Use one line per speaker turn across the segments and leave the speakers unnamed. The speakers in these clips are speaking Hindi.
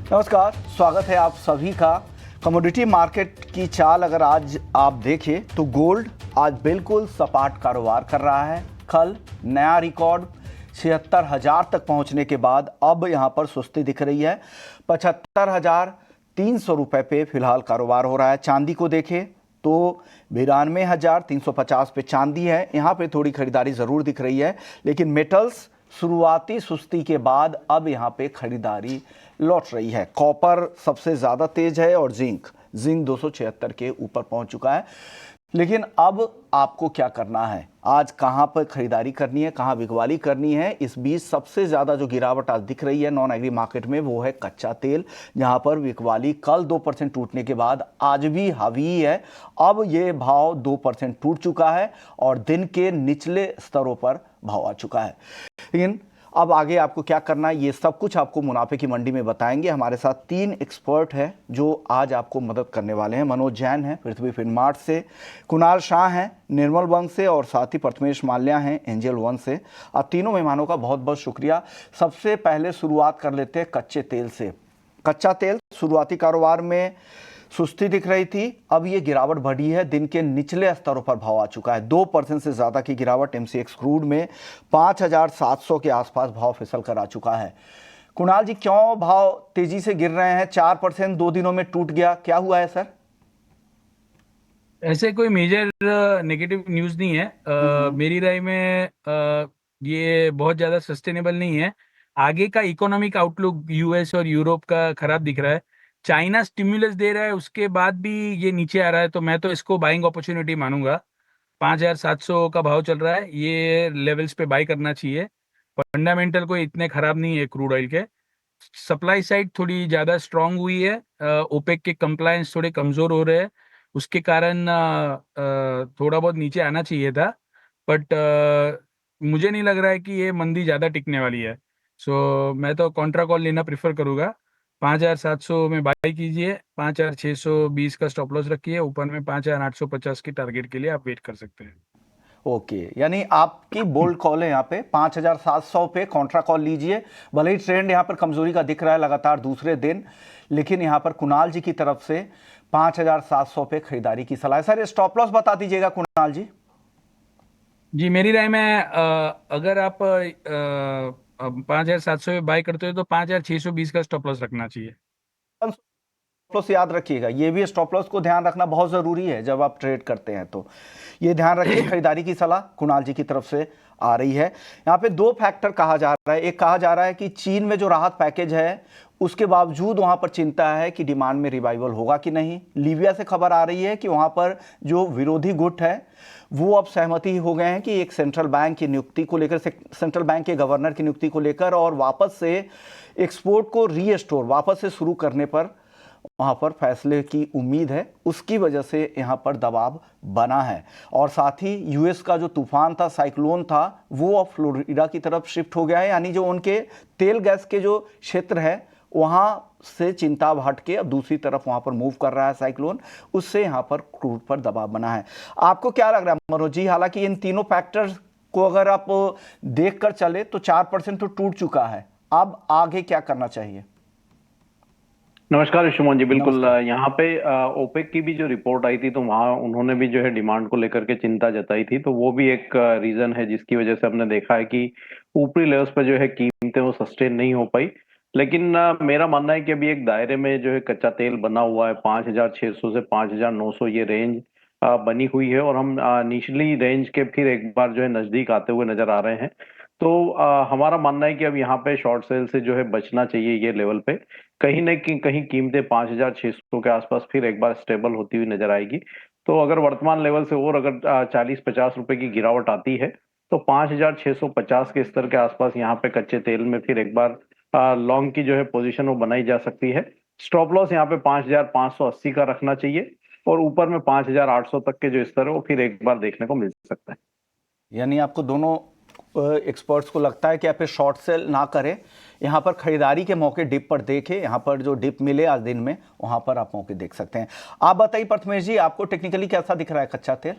नमस्कार, स्वागत है आप सभी का। कमोडिटी मार्केट की चाल अगर आज आप देखें तो गोल्ड आज बिल्कुल सपाट कारोबार कर रहा है। कल नया रिकॉर्ड 76,000 तक पहुंचने के बाद अब यहां पर सुस्ती दिख रही है। 75,300 रुपए पे फिलहाल कारोबार हो रहा है। चांदी को देखें तो 92,350 पे चांदी है। यहाँ पे थोड़ी खरीदारी ज़रूर दिख रही है, लेकिन मेटल्स शुरुआती सुस्ती के बाद अब यहाँ पे खरीदारी लौट रही है। कॉपर सबसे ज़्यादा तेज है और जिंक 276 के ऊपर पहुंच चुका है। लेकिन अब आपको क्या करना है, आज कहां पर खरीदारी करनी है, कहां बिकवाली करनी है। इस बीच सबसे ज़्यादा जो गिरावट आज दिख रही है नॉन एग्री मार्केट में वो है कच्चा तेल, जहां पर बिकवाली कल 2% टूटने के बाद आज भी हावी है। अब ये भाव 2% टूट चुका है और दिन के निचले स्तरों पर भाव आ चुका है। लेकिन अब आगे आपको क्या करना है, ये सब कुछ आपको मुनाफे की मंडी में बताएंगे। हमारे साथ 3 एक्सपर्ट हैं जो आज आपको मदद करने वाले हैं। मनोज जैन हैं पृथ्वी फिनमार्ट से, कुणाल शाह हैं निर्मल वन से और साथ ही प्रथमेश माल्या हैं एंजल वन से। अब तीनों मेहमानों का बहुत बहुत शुक्रिया। सबसे पहले शुरुआत कर लेते हैं कच्चे तेल से। कच्चा तेल शुरुआती कारोबार में सुस्ती दिख रही थी, अब ये गिरावट बढ़ी है। दिन के निचले स्तरों पर भाव आ चुका है। 2% से ज़्यादा की गिरावट एमसीएक्स क्रूड में 5,700 के आसपास भाव फिसल कर आ चुका है। कुणाल जी, क्यों भाव तेजी से गिर रहे हैं? 4% 2 दिनों में टूट गया, क्या हुआ है सर?
ऐसे कोई मेजर नेगेटिव न्यूज़ नहीं है। मेरी राय में ये बहुत ज़्यादा सस्टेनेबल नहीं है। आगे का इकोनॉमिक आउटलुक यूएस और यूरोप का खराब दिख रहा है। चाइना स्टिमुलस दे रहा है, उसके बाद भी ये नीचे आ रहा है, तो मैं तो इसको बाइंग अपॉर्चुनिटी मानूंगा। 5,700 का भाव चल रहा है, ये लेवल्स पे बाई करना चाहिए। फंडामेंटल कोई इतने खराब नहीं है क्रूड ऑयल के। सप्लाई साइड थोड़ी ज़्यादा स्ट्रांग हुई है। ओपेक के कंप्लायंस थोड़े कमज़ोर हो रहे हैं, उसके कारण थोड़ा बहुत नीचे आना चाहिए था। बट मुझे नहीं लग रहा है कि ये मंदी ज़्यादा टिकने वाली है। सो मैं तो कॉन्ट्रा कॉल लेना प्रेफर करूँगा। 5,700 में बाई कीजिए, 5,620 का स्टॉप लॉस रखिए, ऊपर में 5,850 की टारगेट के लिए आप वेट कर सकते हैं।
ओके, यानी आपकी बोल्ड कॉल है यहाँ पे 5,700 पे कॉन्ट्रा कॉल लीजिए। भले ही ट्रेंड यहाँ पर कमजोरी का दिख रहा है लगातार दूसरे दिन, लेकिन यहाँ पर कुणाल जी की तरफ से 5,700 पे खरीदारी की सलाह है। सर, स्टॉप लॉस बता दीजिएगा कुणाल जी।
जी, मेरी राय में अगर आप 5,700 में बाय करते हो तो 5,620 का स्टॉप लॉस रखना चाहिए।
स्टॉप लॉस याद रखिएगा, ये भी स्टॉप लॉस को ध्यान रखना बहुत ज़रूरी है जब आप ट्रेड करते हैं, तो ये ध्यान रखिए। खरीदारी की सलाह कुणाल जी की तरफ से आ रही है। यहाँ पे 2 फैक्टर कहा जा रहा है। एक कहा जा रहा है कि चीन में जो राहत पैकेज है उसके बावजूद वहाँ पर चिंता है कि डिमांड में रिवाइवल होगा कि नहीं। लीबिया से खबर आ रही है कि वहाँ पर जो विरोधी गुट है वो अब सहमति हो गए हैं कि एक सेंट्रल बैंक की नियुक्ति को लेकर, सेंट्रल बैंक के गवर्नर की नियुक्ति को लेकर, और वापस से एक्सपोर्ट को रीस्टोर वापस से शुरू करने पर वहां पर फैसले की उम्मीद है। उसकी वजह से यहां पर दबाव बना है। और साथ ही यूएस का जो तूफान था, साइक्लोन था, वो अब फ्लोरिडा की तरफ शिफ्ट हो गया है। यानी जो उनके तेल गैस के जो क्षेत्र है वहां से चिंता हट के अब दूसरी तरफ वहां पर मूव कर रहा है साइक्लोन। उससे यहां पर क्रूड पर दबाव बना है। आपको क्या लग रहा है मनोज जी? हालांकि इन तीनों फैक्टर्स को अगर आप देख कर चले तो 4% तो टूट चुका है, अब आगे क्या करना चाहिए?
नमस्कार विश्वमोहन जी। बिल्कुल,
नमस्कार।
यहाँ पे ओपेक की भी जो रिपोर्ट आई थी तो वहाँ उन्होंने भी जो है डिमांड को लेकर के चिंता जताई थी, तो वो भी एक रीजन है जिसकी वजह से हमने देखा है कि ऊपरी लेवल्स पर जो है कीमतें वो सस्टेन नहीं हो पाई। लेकिन मेरा मानना है कि अभी एक दायरे में जो है कच्चा तेल बना हुआ है। 5,600 से 5,900 ये रेंज बनी हुई है और हम निचली रेंज के फिर एक बार जो है नजदीक आते हुए नजर आ रहे हैं। तो हमारा मानना है कि अब यहाँ पे शॉर्ट सेल से जो है बचना चाहिए ये लेवल पे। कहीं न कहीं कीमतें 5,600 के आसपास फिर एक बार स्टेबल होती हुई नजर आएगी। तो अगर वर्तमान लेवल से और अगर 40-50 रुपए की गिरावट आती है तो 5,650 के स्तर के आसपास यहाँ पे कच्चे तेल में फिर एक बार लॉन्ग की जो है पोजीशन वो बनाई जा सकती है। स्टॉप लॉस यहाँ पे 5,580 का रखना चाहिए और ऊपर में 5,800 तक के जो स्तर है वो फिर एक बार देखने को मिल सकता है।
यानी आपको दोनों एक्सपर्ट्स को लगता है कि आप शॉर्ट सेल ना करें, यहाँ पर खरीदारी के मौके डिप पर देखें। यहाँ पर जो डिप मिले आज दिन में वहाँ पर आप मौके देख सकते हैं। आप बताइए प्रथमेश जी, आपको टेक्निकली कैसा दिख रहा है कच्चा तेल?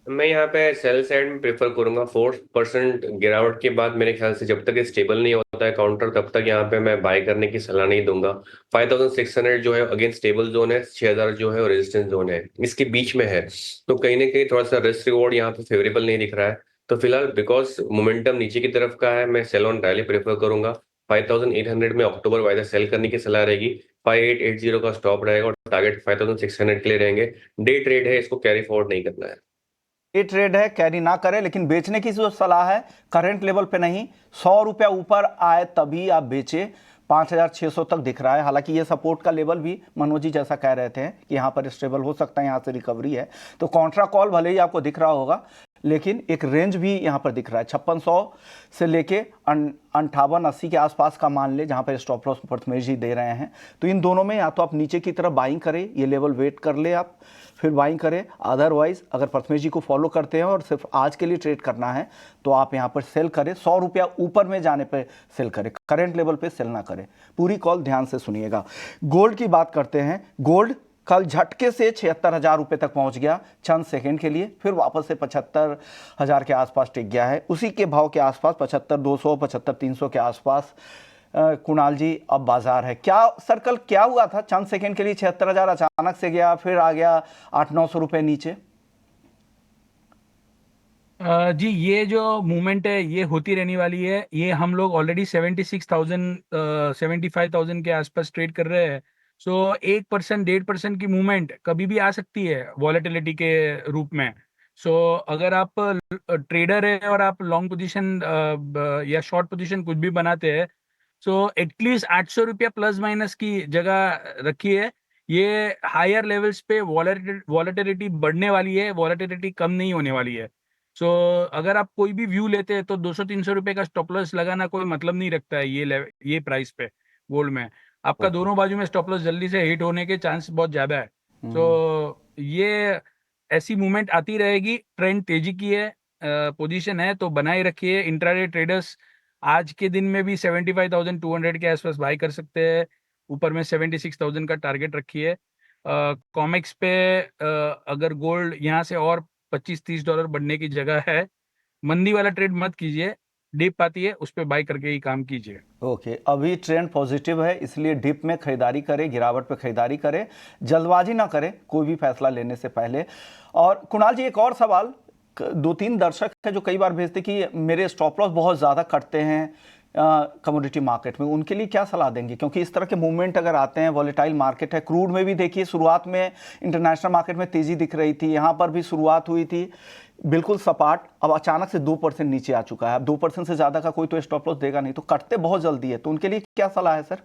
मैं यहाँ पे सेल साइड में प्रेफर करूंगा। 4% गिरावट के बाद मेरे ख्याल से जब तक ये स्टेबल नहीं होता है काउंटर, तब तक यहाँ पे मैं बाय करने की सलाह नहीं दूंगा। 5600 जो है अगेन स्टेबल जोन है, 6000 जो है रेजिस्टेंस जोन है, इसके बीच में है। तो कहीं ना कहीं थोड़ा सा रिस्क रिवॉर्ड यहाँ पे फेवरेबल नहीं दिख रहा है। तो फिलहाल बिकॉज मोमेंटम नीचे की तरफ का है, मैं सेल ऑन रैली प्रेफर करूंगा। 5800 में अक्टूबर वायदा सेल करने की सलाह रहेगी। 5880 का स्टॉप रहेगा और टारगेट 5600 के लिए रहेंगे। डे ट्रेड है, इसको कैरी फॉरवर्ड नहीं करना है।
ये ट्रेड है, कैरी ना करें, लेकिन बेचने की जो सलाह है करंट लेवल पे नहीं, 100 रुपया ऊपर आए तभी आप बेचे। 5600 तक दिख रहा है। हालांकि ये सपोर्ट का लेवल भी मनोज जी जैसा कह रहे थे कि यहाँ पर स्टेबल हो सकता है, यहाँ से रिकवरी है। तो कॉन्ट्रा कॉल भले ही आपको दिख रहा होगा, लेकिन एक रेंज भी यहाँ पर दिख रहा है 5600 से लेके 5880 के आसपास का मान ले, जहाँ पर स्टॉप लॉस परथमेश जी दे रहे हैं। तो इन दोनों में या तो आप नीचे की तरफ बाइंग करें, ये लेवल वेट कर ले आप, फिर बाइंग करें। अदरवाइज अगर परथमेश जी को फॉलो करते हैं और सिर्फ आज के लिए ट्रेड करना है तो आप यहाँ पर सेल करें। 100 रुपया ऊपर में जाने पर सेल करें, करंट लेवल पे सेल ना करें। पूरी कॉल ध्यान से सुनिएगा। गोल्ड की बात करते हैं। गोल्ड कल झटके से 76,000 रुपये तक पहुंच गया चंद सेकंड के लिए, फिर वापस से 75,000 के आसपास टिक गया है। उसी के भाव के आसपास 75,200 75,300 के आसपास कुणाल जी अब बाजार है। क्या सर्कल क्या हुआ था चंद सेकंड के लिए 76,000 अचानक से गया, फिर आ गया 800-900 रुपए नीचे?
जी, ये जो मूवमेंट है ये होती रहने वाली है। ये हम लोग ऑलरेडी 76,000 75,000 के आसपास ट्रेड कर रहे हैं। सो 1% 1.5% की मूवमेंट कभी भी आ सकती है वॉलेटिलिटी के रूप में। सो अगर आप ट्रेडर है और आप लॉन्ग पोजीशन या शॉर्ट पोजीशन कुछ भी बनाते हैं, सो एटलीस्ट 800 रुपया प्लस माइनस की जगह रखिए। ये हायर लेवल्स पे वॉलेटिलिटी बढ़ने वाली है, वॉलेटिलिटी कम नहीं होने वाली है। सो अगर आप कोई भी व्यू लेते हैं तो 200-300 रुपए का स्टॉप लॉस लगाना कोई मतलब नहीं रखता है ये प्राइस पे गोल्ड में। आपका दोनों बाजू में स्टॉप लॉस जल्दी से हिट होने के चांस बहुत ज्यादा है। सो ये ऐसी मूवमेंट आती रहेगी। ट्रेंड तेजी की है, पोजीशन है तो बनाए रखिए। इंट्राडे ट्रेडर्स आज के दिन में भी 75,200 के आसपास बाय कर सकते हैं। ऊपर में 76,000 का टारगेट रखिए। कॉमेक्स पे अगर गोल्ड यहाँ से और $25-30 बढ़ने की जगह है, मंदी वाला ट्रेड मत कीजिए। डिप आती है उस पे बाय करके ही काम कीजिए।
ओके, अभी ट्रेंड पॉजिटिव है, इसलिए डिप में खरीदारी करें, गिरावट पे खरीदारी करें, जल्दबाजी ना करें कोई भी फैसला लेने से पहले। और कुणाल जी एक और सवाल, 2-3 दर्शक है जो कई बार भेजते कि मेरे स्टॉप लॉस बहुत ज़्यादा कटते हैं कमोडिटी मार्केट में, उनके लिए क्या सलाह देंगे? क्योंकि इस तरह के मूवमेंट अगर आते हैं, वॉलेटाइल मार्केट है। क्रूड में भी देखिए शुरुआत में इंटरनेशनल मार्केट में तेज़ी दिख रही थी, यहाँ पर भी शुरुआत हुई थी बिल्कुल सपाट, अब अचानक से 2% नीचे आ चुका है। अब 2% से ज़्यादा का कोई तो स्टॉप लॉस देगा नहीं, तो कटते बहुत जल्दी है। तो उनके लिए क्या सलाह है सर?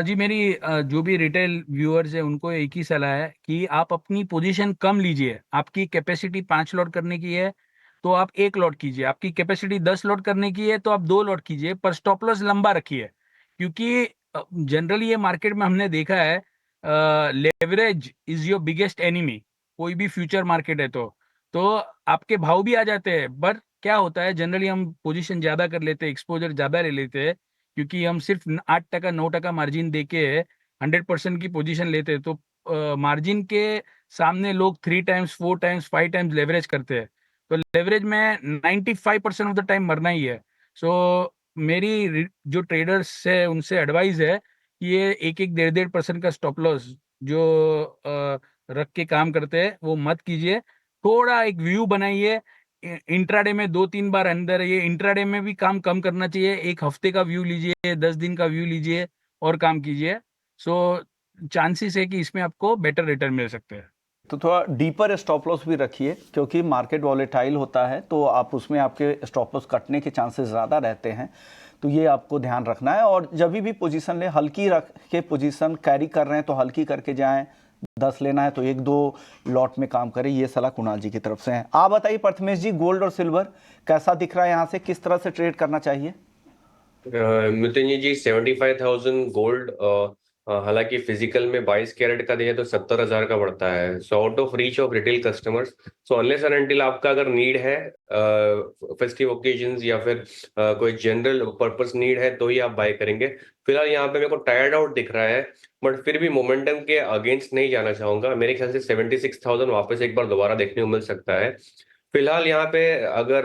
जी, मेरी जो भी रिटेल व्यूअर्स है उनको एक ही सलाह है कि आप अपनी पोजीशन कम लीजिए। आपकी कैपेसिटी 5 लॉट करने की है तो आप 1 लॉट कीजिए। आपकी कैपेसिटी 10 लॉट करने की है तो आप 2 लॉट कीजिए, पर स्टॉप लॉस लंबा रखिए। क्योंकि जनरली ये मार्केट में हमने देखा है, leverage is your biggest enemy. कोई भी फ्यूचर मार्केट है तो आपके भाव भी आ जाते हैं, बट क्या होता है जनरली हम पोजीशन ज्यादा कर लेते हैं, एक्सपोजर ज्यादा ले लेते हैं, क्योंकि हम सिर्फ 8% 9% मार्जिन देके 100% की पोजीशन लेते हैं। तो मार्जिन के सामने लोग 3 टाइम्स 4 टाइम्स 5 टाइम्स लेवरेज करते हैं। तो लेवरेज में 95% ऑफ द टाइम मरना ही है। सो मेरी जो ट्रेडर्स है उनसे एडवाइस है कि ये 1-1 1.5% का स्टॉप लॉस जो रख के काम करते हैं वो मत कीजिए। थोड़ा एक व्यू बनाइए। इंट्राडे में 2-3 बार अंदर, ये इंट्राडे में भी काम कम करना चाहिए। 1 हफ्ते का व्यू लीजिए, 10 दिन का व्यू लीजिए और काम कीजिए। सो चांसेस है कि इसमें आपको बेटर रिटर्न मिल सकते हैं।
तो थोड़ा डीपर स्टॉप लॉस भी रखिए, क्योंकि मार्केट वॉलेटाइल होता है तो आप उसमें आपके स्टॉप लॉस कटने के चांसेस ज़्यादा रहते हैं। तो ये आपको ध्यान रखना है। और जब भी पोजीशन ले, हल्की रख के पोजीशन कैरी कर रहे हैं तो हल्की करके जाएं। 10 लेना है तो 1-2 लॉट में काम करें। ये सलाह कुणाल जी की तरफ से है। आप बताइए प्रथमेश जी, गोल्ड और सिल्वर कैसा दिख रहा है, यहाँ से किस तरह से ट्रेड करना चाहिए?
मितुन जी 75,000 गोल्ड हालांकि फिजिकल में 22 कैरेट का दें तो 70,000 का पड़ता है, so out of reach of retail customers. So unless and until आपका अगर नीड है फेस्टिव ओकेजन्स या फिर कोई जनरल पर्पस नीड है तो ही आप बाय करेंगे। फिलहाल यहाँ पे मेरे को टायर्ड आउट दिख रहा है, बट फिर भी मोमेंटम के अगेंस्ट नहीं जाना चाहूंगा। मेरे ख्याल से 76,000 वापस एक बार दोबारा देखने को मिल सकता है। फिलहाल यहाँ पे अगर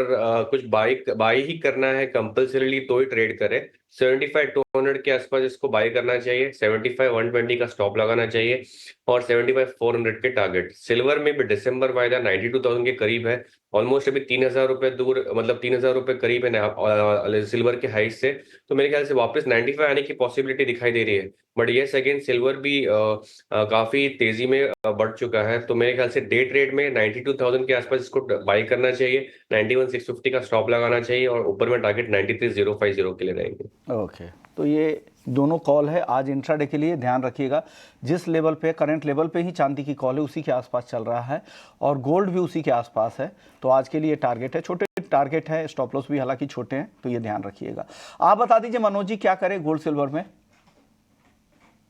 कुछ बाई ही करना है कंपल्सरीली तो ही ट्रेड करे। 75,200 के आसपास इसको बाय करना चाहिए, 75,120 का स्टॉप लगाना चाहिए और 75,400 के टारगेट। सिल्वर में भी दिसंबर वायदा 92,000 के करीब है, ऑलमोस्ट अभी 3,000 रुपए दूर, मतलब 3,000 रुपए करीब है सिल्वर के हाइट से। तो मेरे ख्याल से वापस 95 आने की पॉसिबिलिटी दिखाई दे रही है। बट येस अगेन सिल्वर भी काफी तेजी में बढ़ चुका है, तो मेरे ख्याल से डे ट्रेड में 92,000 के आसपास इसको बाई करना चाहिए, 91,650 का स्टॉप लगाना चाहिए और ऊपर में टारगेट 93,050 के लिए रहेंगे।
ओके, तो ये दोनों कॉल है आज इंट्राडे के लिए, ध्यान रखिएगा। जिस लेवल पे करंट लेवल पे ही चांदी की कॉल है उसी के आसपास चल रहा है और गोल्ड भी उसी के आसपास है, तो आज के लिए टारगेट है, छोटे टारगेट है, स्टॉप लॉस भी हालांकि छोटे हैं, तो ये ध्यान रखिएगा। आप बता दीजिए मनोज जी क्या करें गोल्ड सिल्वर में?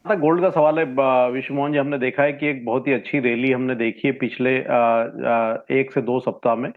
गोल्ड का सवाल है विश्वमोहन जी, हमने देखा है कि एक बहुत ही अच्छी रैली हमने देखी है पिछले 1 से 2 सप्ताह में।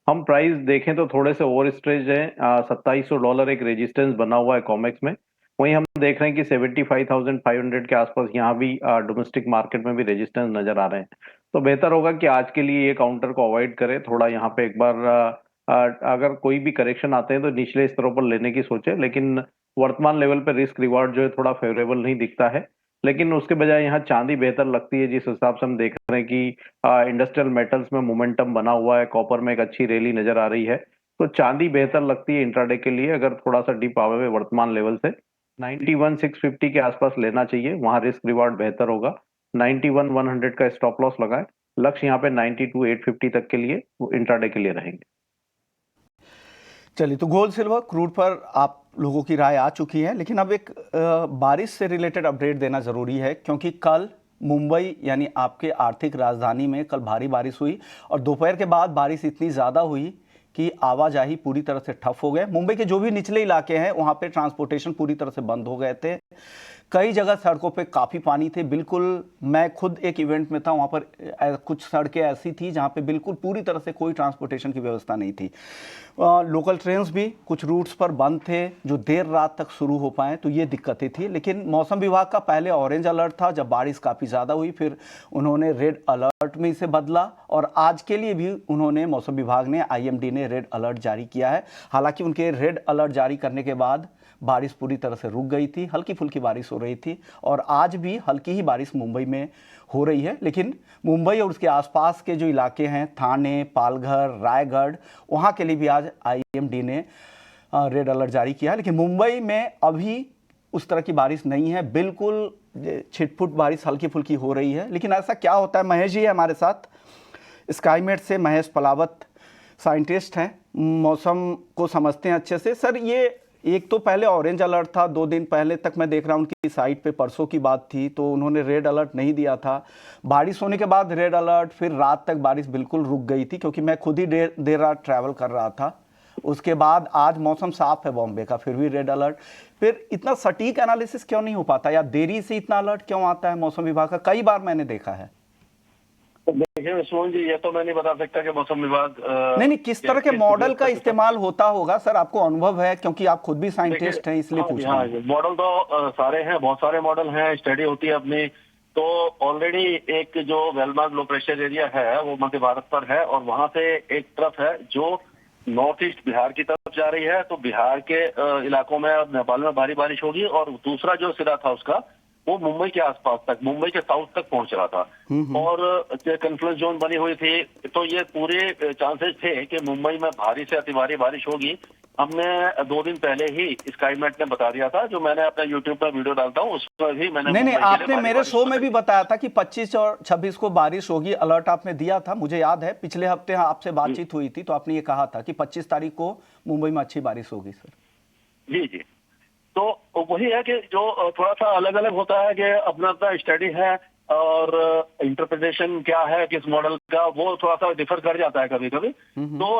हम प्राइस देखें तो थोड़े से ओवर स्ट्रेच है, $2,700 एक रेजिस्टेंस बना हुआ है कॉमेक्स में। वहीं हम देख रहे हैं कि 75,500 के आसपास यहाँ भी डोमेस्टिक मार्केट में भी रेजिस्टेंस नजर आ रहे हैं। तो बेहतर होगा कि आज के लिए ये काउंटर को अवॉइड करें, थोड़ा यहाँ पे एक बार अगर कोई भी करेक्शन आते हैं तो निचले स्तरों पर लेने की सोचे, लेकिन वर्तमान लेवल पे रिस्क रिवार्ड जो है थोड़ा फेवरेबल नहीं दिखता है। लेकिन उसके बजाय यहाँ चांदी बेहतर लगती है, जिस हिसाब से हम देख रहे हैं कि इंडस्ट्रियल मेटल्स में मोमेंटम बना हुआ है, कॉपर में एक अच्छी रैली नजर आ रही है, तो चांदी बेहतर लगती है इंट्राडे के लिए। अगर थोड़ा सा डिप आवे वर्तमान लेवल से 91,650 के आसपास लेना चाहिए, वहां रिस्क रिवार्ड बेहतर होगा। 91,100 का स्टॉप लॉस लगाए, लक्ष्य यहाँ पे 92,850 तक के लिए इंट्राडे के लिए रहेंगे।
चलिए, तो गोल्ड सिल्वर क्रूड पर आप लोगों की राय आ चुकी है, लेकिन अब एक बारिश से रिलेटेड अपडेट देना ज़रूरी है, क्योंकि कल मुंबई यानी आपके आर्थिक राजधानी में कल भारी बारिश हुई और दोपहर के बाद बारिश इतनी ज़्यादा हुई कि आवाजाही पूरी तरह से ठप हो गए। मुंबई के जो भी निचले इलाके हैं वहाँ पे ट्रांसपोर्टेशन पूरी तरह से बंद हो गए थे। कई जगह सड़कों पे काफ़ी पानी थे, बिल्कुल। मैं खुद एक इवेंट में था, वहाँ पर कुछ सड़कें ऐसी थी जहाँ पे बिल्कुल पूरी तरह से कोई ट्रांसपोर्टेशन की व्यवस्था नहीं थी। लोकल ट्रेन्स भी कुछ रूट्स पर बंद थे जो देर रात तक शुरू हो पाए, तो ये दिक्कतें थी। लेकिन मौसम विभाग का पहले ऑरेंज अलर्ट था, जब बारिश काफ़ी ज़्यादा हुई फिर उन्होंने रेड अलर्ट में इसे बदला और आज के लिए भी उन्होंने, मौसम विभाग ने, IMD ने रेड अलर्ट जारी किया है। हालांकि उनके रेड अलर्ट जारी करने के बाद बारिश पूरी तरह से रुक गई थी, हल्की फुल्की बारिश हो रही थी और आज भी हल्की ही बारिश मुंबई में हो रही है। लेकिन मुंबई और उसके आसपास के जो इलाके हैं, थाने, पालघर, रायगढ़, वहाँ के लिए भी आज IMD ने रेड अलर्ट जारी किया है। लेकिन मुंबई में अभी उस तरह की बारिश नहीं है, बिल्कुल छिटपुट बारिश हल्की फुल्की हो रही है। लेकिन ऐसा क्या होता है, महेश जी है हमारे साथ स्काईमेट से, महेश पलावत साइंटिस्ट हैं, मौसम को समझते हैं अच्छे से। सर, ये एक तो पहले ऑरेंज अलर्ट था, 2 दिन पहले तक मैं देख रहा हूँ उनकी साइट पे, परसों की बात थी, तो उन्होंने रेड अलर्ट नहीं दिया था। बारिश होने के बाद रेड अलर्ट, फिर रात तक बारिश बिल्कुल रुक गई थी, क्योंकि मैं खुद ही देर रात ट्रैवल कर रहा था। उसके बाद आज मौसम साफ है बॉम्बे का, फिर भी रेड अलर्ट। फिर इतना सटीक एनालिसिस क्यों नहीं हो पाता, या देरी से इतना अलर्ट क्यों आता है मौसम विभाग का? कई बार मैंने देखा है।
देखिए विश्वमोहन जी, ये तो मैं नहीं बता सकता कि मौसम विभाग
नहीं, किस तरह के मॉडल का इस्तेमाल होता होगा सर, आपको अनुभव है, क्योंकि आप खुद भी साइंटिस्ट हैं, इसलिए पूछ रहा हूं।
मॉडल तो सारे हैं, बहुत सारे मॉडल हैं, स्टडी होती है अपनी। तो ऑलरेडी एक जो वेलमार्क लो प्रेशर एरिया है वो मध्य भारत पर है और वहां से एक तरफ है जो नॉर्थ ईस्ट बिहार की तरफ जा रही है, तो बिहार के इलाकों में और नेपाल में भारी बारिश होगी। और दूसरा जो सिरा था उसका वो मुंबई के आसपास तक, मुंबई के साउथ तक पहुंच रहा था और कन्फ्लुएंस जोन बनी हुई थी, तो ये पूरे चांसेस थे कि मुंबई में भारी से अति भारी बारिश होगी। हमने 2 दिन पहले ही स्काईमेट ने बता दिया था, जो मैंने अपने यूट्यूब पर वीडियो डालता हूँ उसमें भी मैंने
नहीं, आपने मेरे शो में भी बताया था कि 25 और 26 को बारिश होगी, अलर्ट आपने दिया था, मुझे याद है। पिछले हफ्ते आपसे बातचीत हुई थी तो आपने ये कहा था कि 25 तारीख को मुंबई में अच्छी बारिश होगी। सर
जी, तो वही है कि जो थोड़ा सा अलग अलग होता है कि अपना अपना स्टडी है और इंटरप्रिटेशन क्या है किस मॉडल का, वो थोड़ा सा डिफर कर जाता है कभी कभी। तो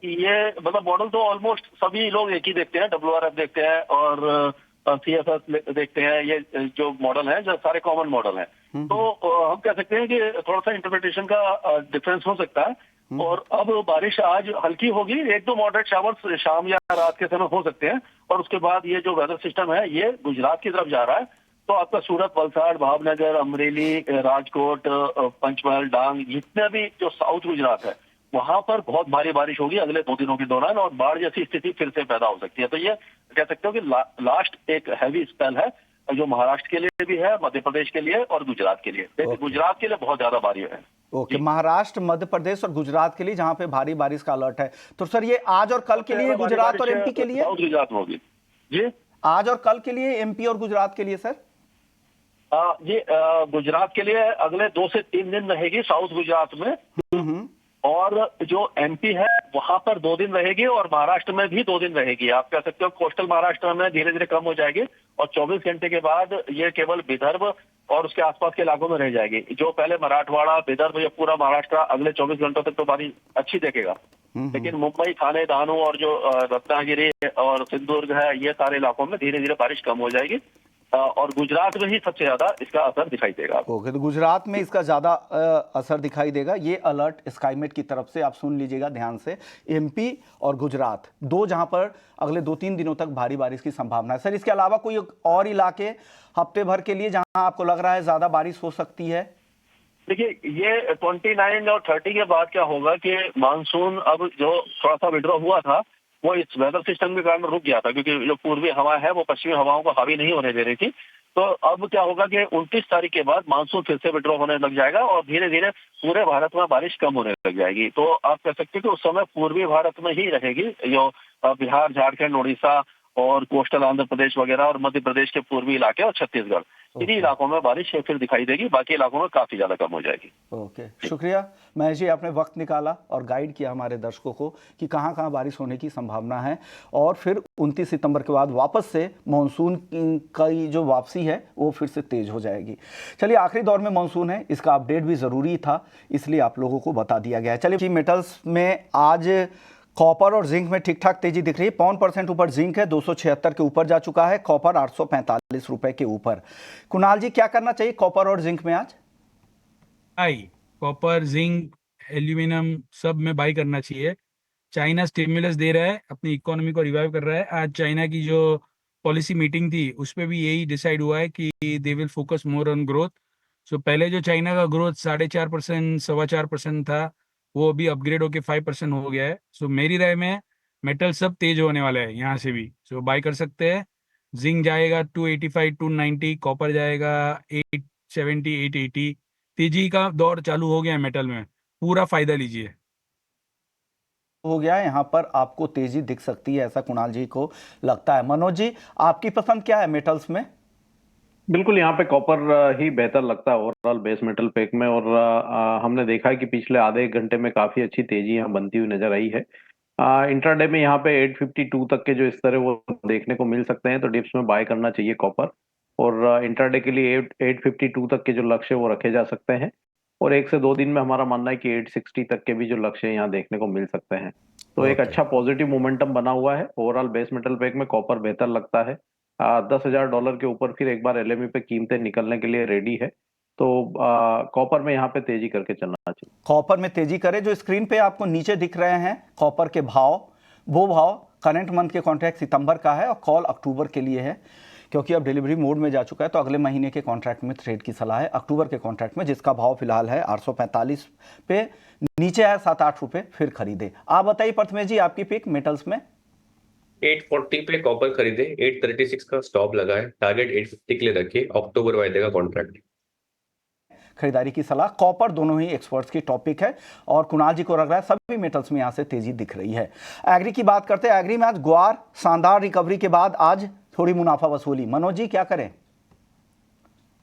ये मतलब मॉडल तो ऑलमोस्ट सभी लोग एक ही देखते हैं, WRF देखते हैं और CFS देखते हैं, ये जो मॉडल है, जो सारे कॉमन मॉडल हैं, तो हम कह सकते हैं कि थोड़ा सा इंटरप्रिटेशन का डिफरेंस हो सकता है। और अब बारिश आज हल्की होगी, एक दो मॉडरेट शावर्स शाम या रात के समय हो सकते हैं, और उसके बाद ये जो वेदर सिस्टम है ये गुजरात की तरफ जा रहा है। तो आपका सूरत, वलसाड़, भावनगर, अमरेली, राजकोट, पंचमहल, डांग, जितने भी जो साउथ गुजरात है वहां पर बहुत भारी बारिश होगी अगले 2 दिनों के दौरान, और बाढ़ जैसी स्थिति फिर से पैदा हो सकती है। तो ये कह सकते हो कि लास्ट एक हैवी स्पेल है, जो महाराष्ट्र के लिए भी है, मध्य प्रदेश के लिए और गुजरात के लिए। लेकिन गुजरात के लिए बहुत ज्यादा भारी है।
ओके, महाराष्ट्र, मध्य प्रदेश और गुजरात के लिए जहां पे भारी बारिश का अलर्ट है। तो सर ये आज और कल के लिए गुजरात और एमपी के लिए,
साउथ गुजरात में होगी जी,
आज और कल के लिए एमपी और गुजरात के लिए सर?
ये गुजरात के लिए अगले 2 से 3 दिन रहेगी साउथ गुजरात में, और जो एमपी है वहां पर 2 दिन रहेगी, और महाराष्ट्र में भी 2 दिन रहेगी। आप कह सकते हो कोस्टल महाराष्ट्र में धीरे धीरे कम हो जाएगी, और 24 घंटे के बाद ये केवल विदर्भ और उसके आसपास के इलाकों में रह जाएगी। जो पहले मराठवाड़ा, विदर्भ या पूरा महाराष्ट्र अगले 24 घंटों तक तो बारिश अच्छी देखेगा, लेकिन मुंबई, थाने, दानू और जो रत्नागिरी और सिंधुदुर्ग है, ये सारे इलाकों में धीरे धीरे बारिश कम हो जाएगी, और गुजरात में ही सबसे ज्यादा इसका असर दिखाई देगा।
ओके, तो गुजरात में इसका ज्यादा असर दिखाई देगा। ये अलर्ट स्काईमेट की तरफ से आप सुन लीजिएगा ध्यान से। एमपी और गुजरात दो जहां पर अगले 2-3 दिनों तक भारी बारिश की संभावना है। सर इसके अलावा कोई और इलाके हफ्ते भर के लिए जहां आपको लग रहा है ज्यादा बारिश हो सकती है?
देखिए, ये 29 और 30 के बाद क्या होगा कि मानसून अब जो थोड़ा सा विड्रॉ हुआ था वो इस वेदर सिस्टम के कारण रुक गया था, क्योंकि जो पूर्वी हवा है वो पश्चिमी हवाओं को हावी नहीं होने दे रही थी। तो अब क्या होगा कि 29 तारीख के बाद मानसून फिर से विड्रॉ होने लग जाएगा, और धीरे धीरे पूरे भारत में बारिश कम होने लग जाएगी। तो आप कह सकते हैं कि उस समय पूर्वी भारत में ही रहेगी, जो बिहार, झारखंड, उड़ीसा और कोस्टल आंध्र प्रदेश वगैरह, और मध्य प्रदेश के पूर्वी इलाके और छत्तीसगढ़, इन्हीं इलाकों में बारिश फिर दिखाई देगी, बाकी इलाकों में काफी ज्यादा कम हो जाएगी।
ओके, शुक्रिया महेश जी, आपने वक्त निकाला और गाइड किया हमारे दर्शकों को कि कहाँ कहाँ बारिश होने की संभावना है, और फिर 29 सितंबर के बाद वापस से मानसून की जो वापसी है वो फिर से तेज हो जाएगी। चलिए, आखिरी दौर में मानसून है, इसका अपडेट भी ज़रूरी था, इसलिए आप लोगों को बता दिया गया है। चलिए, मेटल्स में आज कॉपर और जिंक में ठीक ठाक तेजी दिख रही है। 0.5% ऊपर जिंक है, 276 के ऊपर जा चुका है। कॉपर 845 रुपए के ऊपर। कुणाल जी, क्या करना चाहिए कॉपर और जिंक में आज?
कॉपर, जिंक, एल्यूमिनियम सब में बाई करना चाहिए। चाइना स्टिमुलस दे रहा है, अपनी इकोनॉमी को रिवाइव कर रहा है। आज चाइना की जो पॉलिसी मीटिंग थी उसपे भी यही डिसाइड हुआ है कि they will focus more on growth. So पहले जो चाइना का ग्रोथ 4.5%, 4.25% था, वो अभी अपग्रेड होके 5% हो गया है। सो मेरी राय में मेटल सब तेज होने वाला है यहाँ से भी, सो बाय कर सकते हैं। जिंक जाएगा 285, 290, कॉपर जाएगा 870, 880। तेजी का दौर चालू हो गया है मेटल में, पूरा फायदा लीजिए।
हो गया है, यहाँ पर आपको तेजी दिख सकती है, ऐसा कुणाल जी को लगता है। मनोज जी, आपकी पसंद क्या है मेटल्स में?
बिल्कुल, यहाँ पे कॉपर ही बेहतर लगता है ओवरऑल बेस मेटल पैक में, और हमने देखा है कि पिछले आधे एक घंटे में काफी अच्छी तेजी यहाँ बनती हुई नजर आई है। इंट्राडे में यहाँ पे 852 तक के जो इस तरह वो देखने को मिल सकते हैं, तो डिप्स में बाय करना चाहिए कॉपर। और इंट्राडे के लिए 852 तक के जो लक्ष्य वो रखे जा सकते हैं, और 1 से 2 दिन में हमारा मानना है कि 860 तक के भी जो लक्ष्य यहाँ देखने को मिल सकते हैं। तो एक अच्छा पॉजिटिव मोमेंटम बना हुआ है ओवरऑल बेस मेटल पैक में। कॉपर बेहतर लगता है। $10,000 के ऊपर फिर एक बार एलएमई पे कीमतें निकलने के लिए रेडी है, तो कॉपर में यहाँ पे तेजी करके चलना चाहिए।
कॉपर में तेजी करे। जो स्क्रीन पे आपको नीचे दिख रहे हैं कॉपर के भाव, वो भाव करंट मंथ के कॉन्ट्रैक्ट सितंबर का है और कॉल अक्टूबर के लिए है, क्योंकि अब डिलीवरी मोड में जा चुका है, तो अगले महीने के कॉन्ट्रैक्ट में ट्रेड की सलाह है। अक्टूबर के कॉन्ट्रैक्ट में जिसका भाव फिलहाल है 845 पे, नीचे है 7-8 रुपए, फिर खरीदे। आप बताइए प्रथमेश जी, आपकी पिक मेटल्स में?
840 पे कॉपर खरीदे, 836 का स्टॉप लगा है, टारगेट 850 के लिए रखिए, अक्टूबर वायदे का कॉन्ट्रैक्ट।
खरीदारी की सलाह। कॉपर दोनों ही एक्सपर्ट्स की टॉपिक है, और कुणाल जी को लग रहा है सभी मेटल्स में यहां से तेजी दिख रही है। एग्री की बात करते हैं। एग्री में आज ग्वार शानदार रिकवरी के बाद आज थोड़ी मुनाफा वसूली। मनोज जी, क्या करें?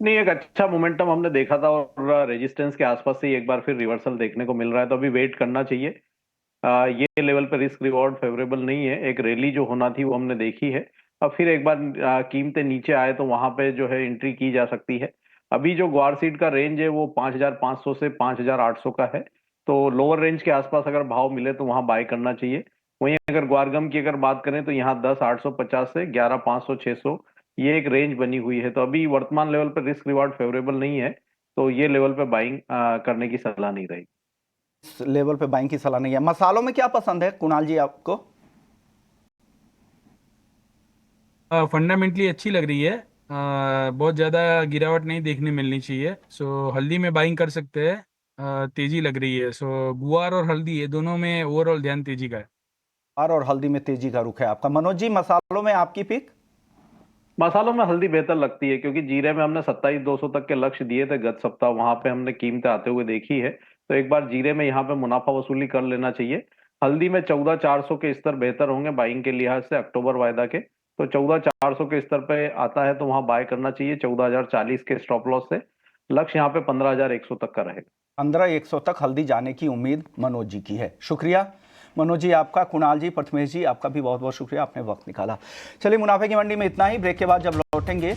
नहीं, एक अच्छा मोमेंटम हमने देखा था, और रेजिस्टेंस के आसपास से एक बार फिर रिवर्सल देखने को मिल रहा है, तो अभी वेट करना चाहिए। ये लेवल पे रिस्क रिवॉर्ड फेवरेबल नहीं है। एक रैली जो होना थी वो हमने देखी है, अब फिर एक बार कीमतें नीचे आए तो वहां पे जो है एंट्री की जा सकती है। अभी जो ग्वार सीड का रेंज है वो 5,500 से 5,800 का है, तो लोअर रेंज के आसपास अगर भाव मिले तो वहां बाय करना चाहिए। वहीं अगर ग्वारगम की अगर बात करें तो यहाँ 10,850 से 11,500, 600 ये एक रेंज बनी हुई है। तो अभी वर्तमान लेवल पर रिस्क रिवार्ड फेवरेबल नहीं है, तो ये लेवल पे बाइंग करने की सलाह नहीं रहेगी।
इस लेवल पे बाइंग की सलाह नहीं है। मसालों में क्या पसंद है कुणाल जी आपको?
फंडामेंटली अच्छी लग रही है। बहुत ज़्यादा गिरावट नहीं देखने मिलनी चाहिए। सो हल्दी में बाइंग कर सकते हैं। तेजी लग रही है। सो गुआर और हल्दी ये दोनों में ओवरऑल ध्यान तेजी का है।
और हल्दी में तेजी का रुख है आपका। मनोज जी, मसालों में आपकी पिक?
मसालों में हल्दी बेहतर लगती है, क्योंकि जीरे में हमने 27,200 तक के लक्ष्य दिए थे गत सप्ताह, वहां पे हमने कीमतें आते हुए देखी है। तो एक बार जीरे में यहाँ पे मुनाफा वसूली कर लेना चाहिए। हल्दी में 14,400 के स्तर बेहतर होंगे बाइंग के लिहाज से अक्टूबर वायदा के। तो 14,400 के स्तर पे आता है तो वहां बाय करना चाहिए। 14,040 के स्टॉप लॉस से लक्ष्य यहाँ पे 15,100 तक का रहेगा।
15,100 तक हल्दी जाने की उम्मीद मनोज जी की है। शुक्रिया मनोज जी आपका। कुणाल जी, प्रथमेश जी, आपका भी बहुत बहुत शुक्रिया, आपने वक्त निकाला। चलिए, मुनाफे की मंडी में इतना ही। ब्रेक के बाद जब लौटेंगे